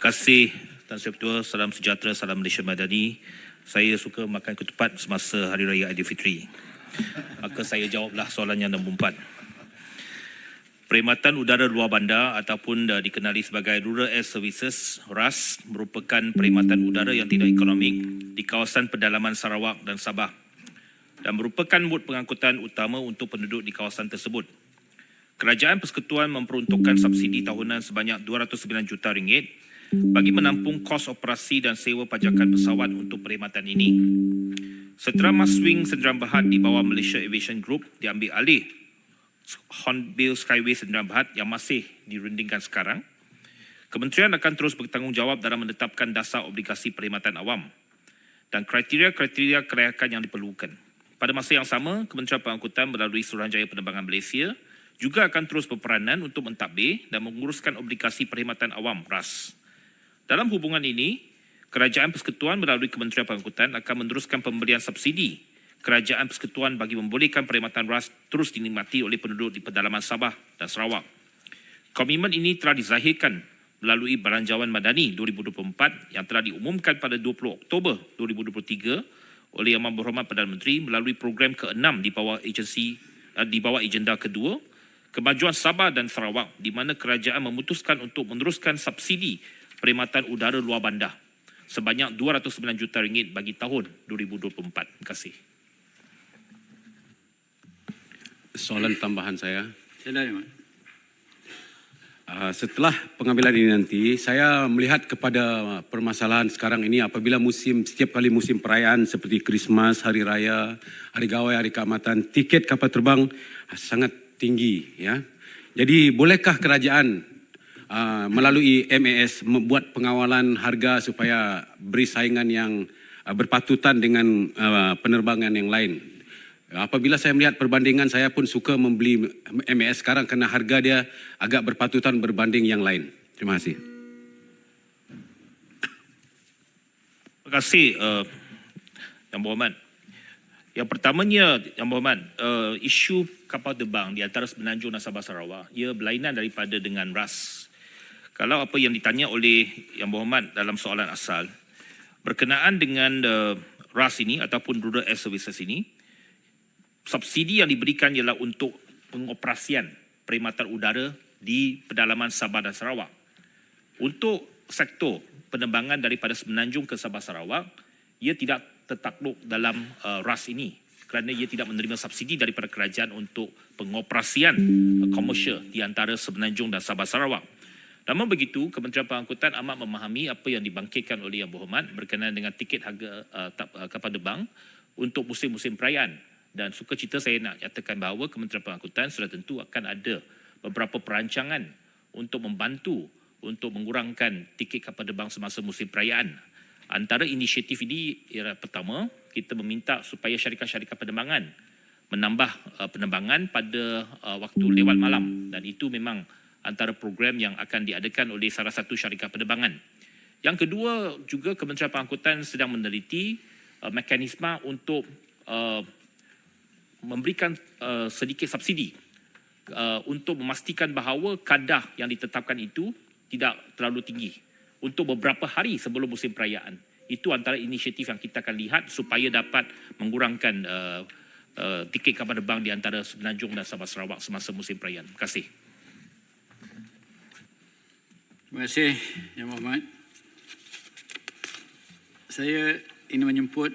Terima kasih Tan Sri Ketua. Salam sejahtera, salam Malaysia Madani. Saya suka makan ketupat semasa Hari Raya Aidilfitri. Maka saya jawablah soalan yang nombor 4. Perkhidmatan udara luar bandar ataupun dikenali sebagai Rural Air Services RAS merupakan perkhidmatan udara yang tidak ekonomik di kawasan pedalaman Sarawak dan Sabah dan merupakan mod pengangkutan utama untuk penduduk di kawasan tersebut. Kerajaan Persekutuan memperuntukkan subsidi tahunan sebanyak RM209 juta bagi menampung kos operasi dan sewa pajakan pesawat untuk perkhidmatan ini. Setelah Maswing Sdn Bhd di bawah Malaysia Aviation Group diambil alih Hornbill Skyway Sdn Bhd yang masih dirundingkan sekarang, Kementerian akan terus bertanggungjawab dalam menetapkan dasar obligasi perkhidmatan awam dan kriteria-kriteria kelayakan yang diperlukan. Pada masa yang sama, Kementerian Pengangkutan melalui Suruhanjaya Penerbangan Malaysia juga akan terus berperanan untuk mentadbir dan menguruskan obligasi perkhidmatan awam RAS. Dalam hubungan ini, Kerajaan Persekutuan melalui Kementerian Pengangkutan akan meneruskan pemberian subsidi Kerajaan Persekutuan bagi membolehkan perkhidmatan RAS terus dinikmati oleh penduduk di pedalaman Sabah dan Sarawak. Komitmen ini telah dizahirkan melalui Belanjawan Madani 2024 yang telah diumumkan pada 20 Oktober 2023 oleh Yang Berhormat Perdana Menteri melalui program ke-6 di bawah agenda kedua, Kemajuan Sabah dan Sarawak, di mana kerajaan memutuskan untuk meneruskan subsidi perkhidmatan udara luar bandar sebanyak RM209 juta bagi tahun 2024. Terima kasih. Soalan tambahan saya. Silakan. Setelah pengambilan ini nanti, saya melihat kepada permasalahan sekarang ini apabila setiap kali musim perayaan seperti Christmas, Hari Raya, Hari Gawai, Hari Keamatan, tiket kapal terbang sangat tinggi. Ya. Jadi bolehkah kerajaan melalui MAS membuat pengawalan harga supaya beri saingan yang berpatutan dengan penerbangan yang lain? Apabila saya melihat perbandingan, saya pun suka membeli MAS sekarang kerana harga dia agak berpatutan berbanding yang lain. Terima kasih. Terima kasih Yang Berhormat. Yang pertamanya, Yang Berhormat, isu kapal terbang di antara Semenanjung dan Sabah Sarawak, ia berlainan daripada dengan RAS. Kalau apa yang ditanya oleh Yang Berhormat dalam soalan asal, berkenaan dengan RAS ini ataupun Rural Air Services ini, subsidi yang diberikan ialah untuk pengoperasian perkhidmatan udara di pedalaman Sabah dan Sarawak. Untuk sektor penerbangan daripada Semenanjung ke Sabah Sarawak, ia tidak tertakluk dalam RAS ini kerana ia tidak menerima subsidi daripada kerajaan untuk pengoperasian komersial di antara Semenanjung dan Sabah Sarawak. Namun begitu, Kementerian Pengangkutan amat memahami apa yang dibangkitkan oleh Yang Berhormat berkenaan dengan tiket harga kapal terbang untuk musim-musim perayaan. Dan sukacita saya nak nyatakan bahawa Kementerian Pengangkutan sudah tentu akan ada beberapa perancangan untuk membantu untuk mengurangkan tiket kapal terbang semasa musim perayaan. Antara inisiatif ini ialah pertama, kita meminta supaya syarikat-syarikat penerbangan menambah penerbangan pada waktu lewat malam, dan itu memang antara program yang akan diadakan oleh salah satu syarikat penerbangan. Yang kedua, juga Kementerian Pengangkutan sedang meneliti mekanisme untuk memberikan sedikit subsidi untuk memastikan bahawa kadar yang ditetapkan itu tidak terlalu tinggi untuk beberapa hari sebelum musim perayaan. Itu antara inisiatif yang kita akan lihat supaya dapat mengurangkan tiket kapal terbang di antara Semenanjung dan Sabah Sarawak semasa musim perayaan. Terima kasih. Terima kasih, Yang Berhormat. Saya ingin menjemput